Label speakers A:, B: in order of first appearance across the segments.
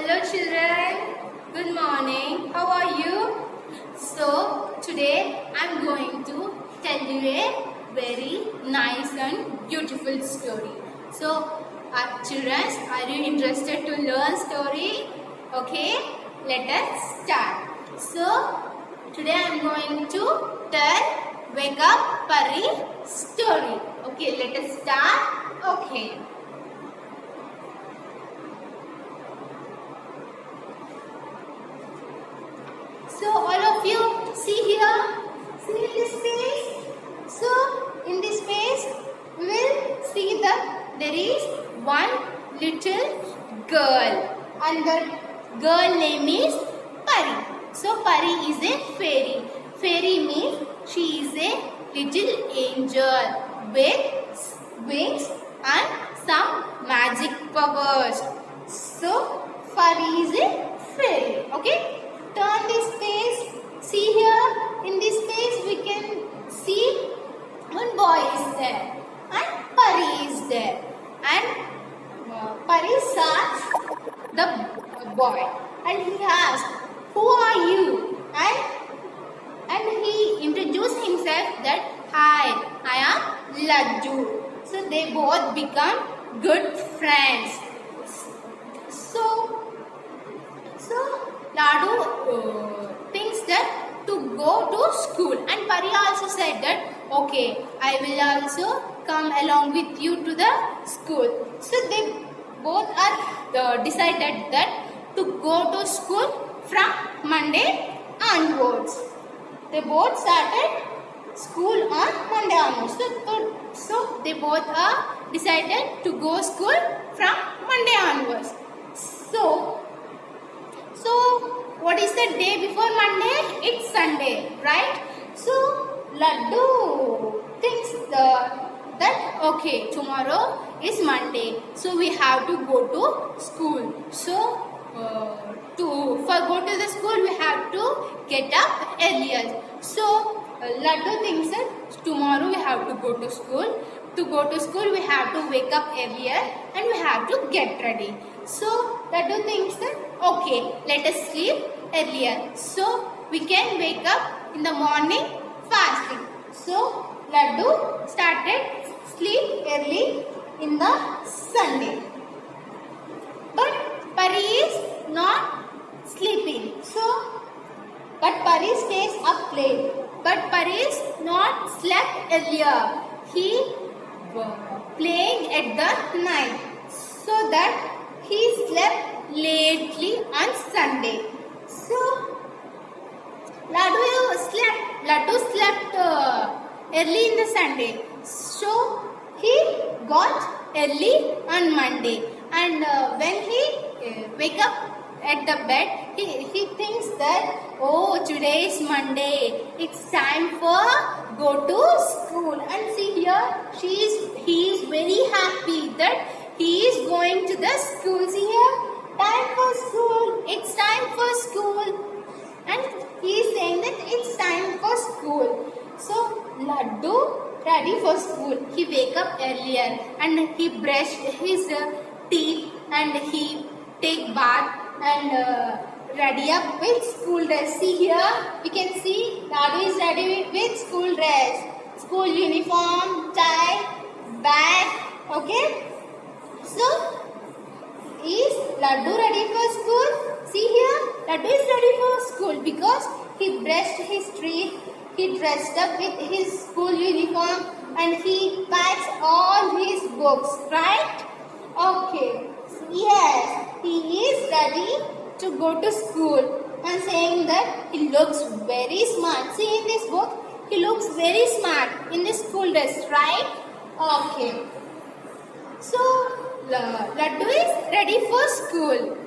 A: Hello children, good morning. How are you? So today I am going to tell you a very nice and beautiful story. So children, are you interested to learn story? Okay, let us start. So today I am going to tell Wake Up Pari story. Okay, let us start. Okay. So all of you see here, see in this space. So in this space we will see that there is one little girl and the girl name is Pari. So Pari is a fairy. Fairy means she is a little angel with wings and some magic powers. So Pari is a fairy. Okay. Turn this space. See here, in this space we can see one boy is there and Pari is there. And Pari saw the boy and he asked, "Who are you?" And he introduced himself that, "Hi, I am Laddu." So they both become good friends. So Laddu thinks that to go to school, and Pari also said that, "Okay, I will also come along with you to the school." So they both are decided that to go to school from Monday onwards. They both started school on Monday onwards. So they both are decided to go school from Monday onwards. So what is the day before Monday? It's Sunday, right? So Laddu thinks that okay, tomorrow is Monday, so we have to go to school. So for go to the school we have to get up earlier. So Laddu thinks that tomorrow we have to go to school. To go to school we have to wake up earlier and we have to get ready. So Laddu thinks that okay, let us sleep earlier so we can wake up in the morning fasting. So Laddu started sleep early in the Sunday. But Pari is not sleeping. But Pari stays up late. But Pari is not slept earlier. He playing at the night, so that he slept lately on Sunday. So Laddu slept early in the Sunday. So he got early on Monday, and when he wake up at the bed, he thinks that, oh, today is Monday. It's time for go to school. And see here, he is very happy that he is going to the school. See here, time for school. It's time for school. And he is saying that it's time for school. So Laddu ready for school. He wake up earlier and he brushed his teeth and he take bath and ready up with school dress. See here, we can see Laddu is ready with school dress, school uniform, tie, bag. Okay. So is Laddu ready for school? See here, Laddu is ready for school because he brushed his teeth, he dressed up with his school uniform and he packs all his books, right? Okay. Yes, he is ready to go to school and saying that he looks very smart. See in this book, he looks very smart in this school dress, right? Okay. So Laddu is ready for school.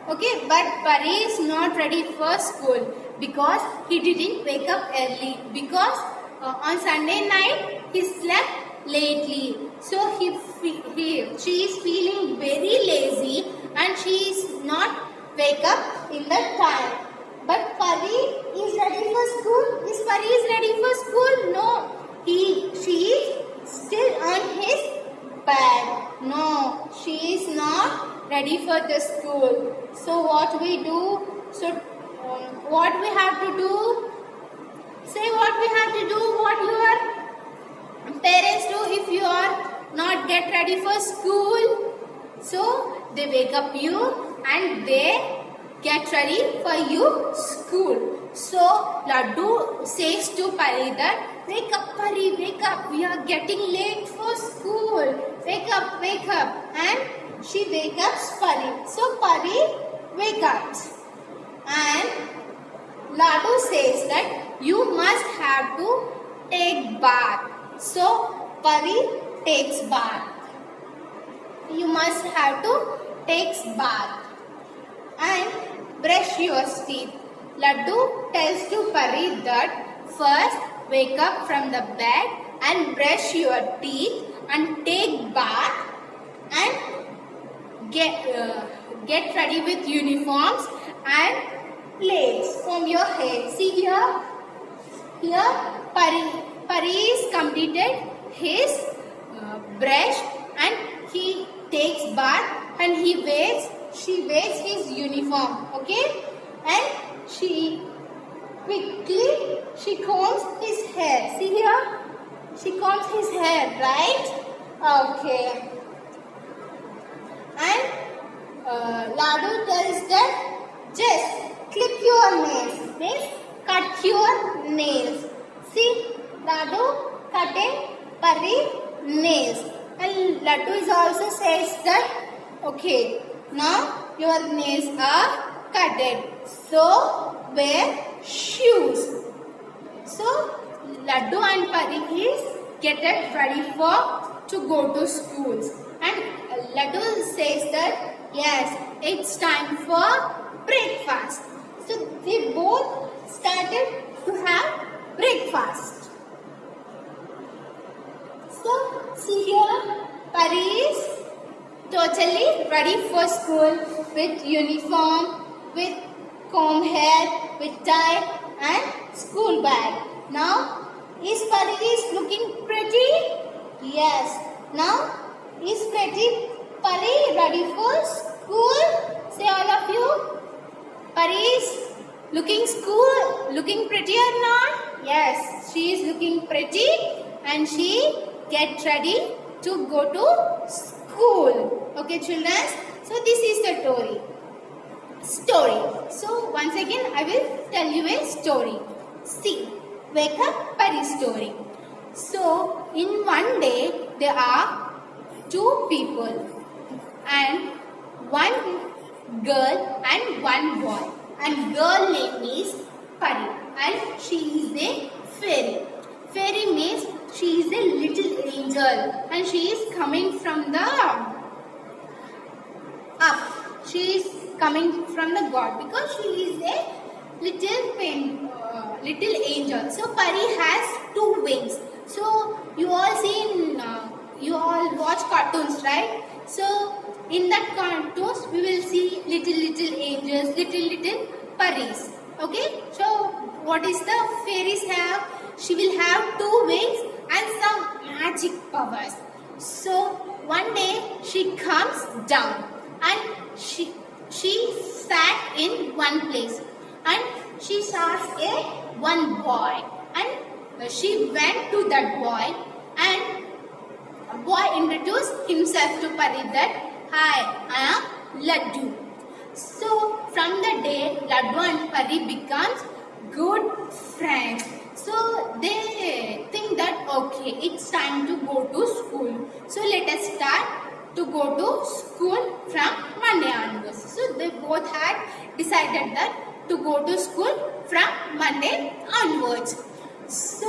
A: Okay, but Pari is not ready for school because he didn't wake up early, because on Sunday night he slept lately. So she is feeling very lazy and she is not wake up in the time. But Pari is ready for school. Is Pari is ready for school? No. She is still on his bed. No, she is not ready for the school. So what we do? So what we have to do? Say what we have to do. What your parents do if you are not get ready for school. So they wake up you and they get ready for you school. So Laddu says to Pari that, wake up Pari, wake up, we are getting late for school. Wake up, wake up. And she wakes up Pari. So Pari wake up. And Laddu says that you must have to take bath. So Pari takes bath. You must have to take bath and brush your teeth. Laddu tells to Pari that first wake up from the bed and brush your teeth and take bath and get ready with uniforms and plaits from your head. See here Pari is completed his brush and he takes bath and she wears his uniform, okay, and she combs his hair. See here, she combs his hair, right? Okay. And Laddu tells that just clip your nails, means cut your nails. See, Laddu cutting Pari nails. And Laddu is also says that, okay, now your nails are cutted. So wear shoes. So Laddu and Pari is getting ready to go to schools. And Laddu says that, yes, it's time for breakfast. So they both started to have breakfast. So see here, Pari is totally ready for school with uniform, with comb hair, with tie and school bag. Now, is Pari is looking pretty? Yes. Now, is Pari ready for school? Say all of you. Pari is looking pretty or not? Yes, she is looking pretty and she get ready to go to school. Okay, children. So this is the story. So once again, I will tell you a story. See, wake up Pari story. So in one day there are two people and one girl and one boy. And girl name is Pari and she is a fairy. Fairy means she is a little angel and she is coming from the up. She is coming from the God because she is a little angel. So Pari has two wings. So you all watch cartoons, right? So in that cartoons we will see little angels, little Paris. Okay. So what is the fairies have? She will have two wings and some magic powers. So one day she comes down and she sat in one place and she saw one boy and she went to that boy and a boy introduced himself to Pari that, hi, I am Laddu. So from the day Laddu and Pari becomes good friends. So they think that, okay, it's time to go to school. So let us start to go to school from Monday onwards. So they both had decided that to go to school from Monday onwards. So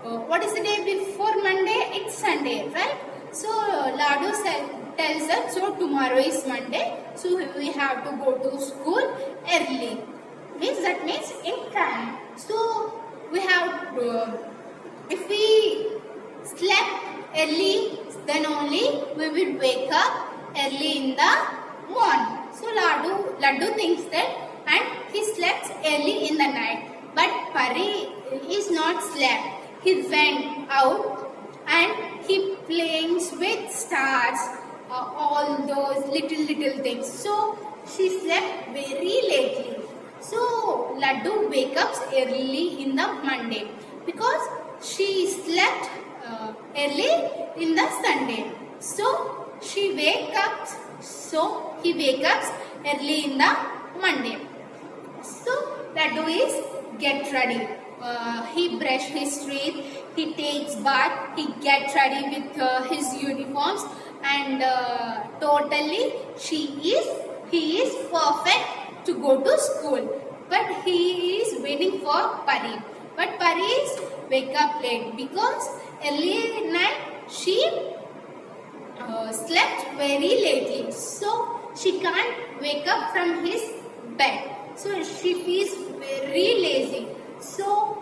A: what is the day before Monday? It's Sunday, right? So Laddu tells us, so tomorrow is Monday. So we have to go to school early. That means in time. So we have if we slept early, then only we will wake up early in the morning. So Laddu thinks that, and he slept early in the night. But Pari is not slept. He went out and he plays with stars, all those little things. So she slept very lately. So Laddu wake up early in the Monday because she slept early in the Sunday. So she wake up. So he wake up early in the Monday. So Laddu is get ready. He brush his teeth. He takes bath. He get ready with his uniforms, and totally he is perfect to go to school. But he is waiting for Pari. But Pari is wake up late because early night she slept very lately, so she can't wake up from his bed. So she feels very lazy. So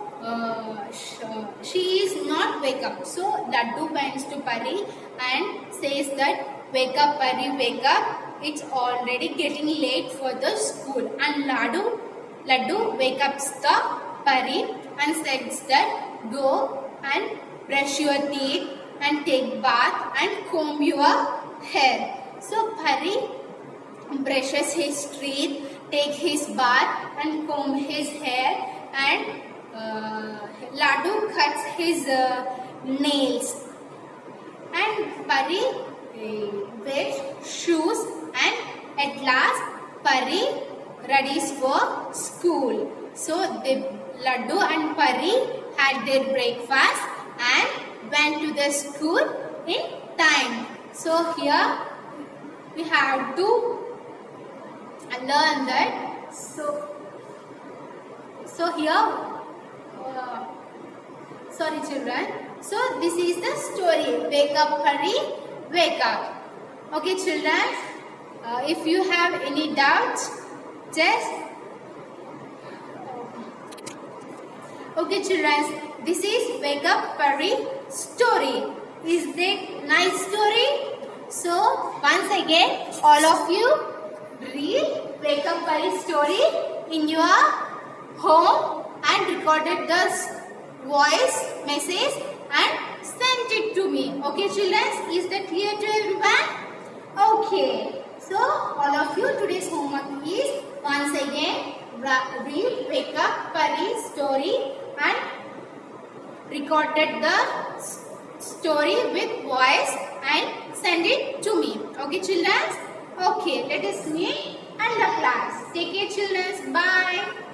A: she is not wake up. So Laddu went to Pari and says that wake up Pari, wake up. It's already getting late for the school. And Laddu wake up the Pari and says that go and brush your teeth and take bath and comb your hair. So Pari brushes his teeth, take his bath and comb his hair, and Laddu cuts his nails, and Pari wears shoes, and at last Pari readies for school. So Laddu and Pari had their breakfast and went to the school in time. So here we have to learn that. So here, sorry children. So this is the story. Wake up, Pari, wake up. Okay, children. If you have any doubts, just okay, children. This is Wake Up Pari story. Is it nice story? So once again, all of you read Wake Up Pari story in your home and recorded the voice message and sent it to me. Okay, children? Is that clear to everyone? Okay. So all of you, today's homework is once again read Wake Up Pari story and recorded the story with voice and send it to me. Okay, children? Okay, let us meet and the class. Take care, children. Bye.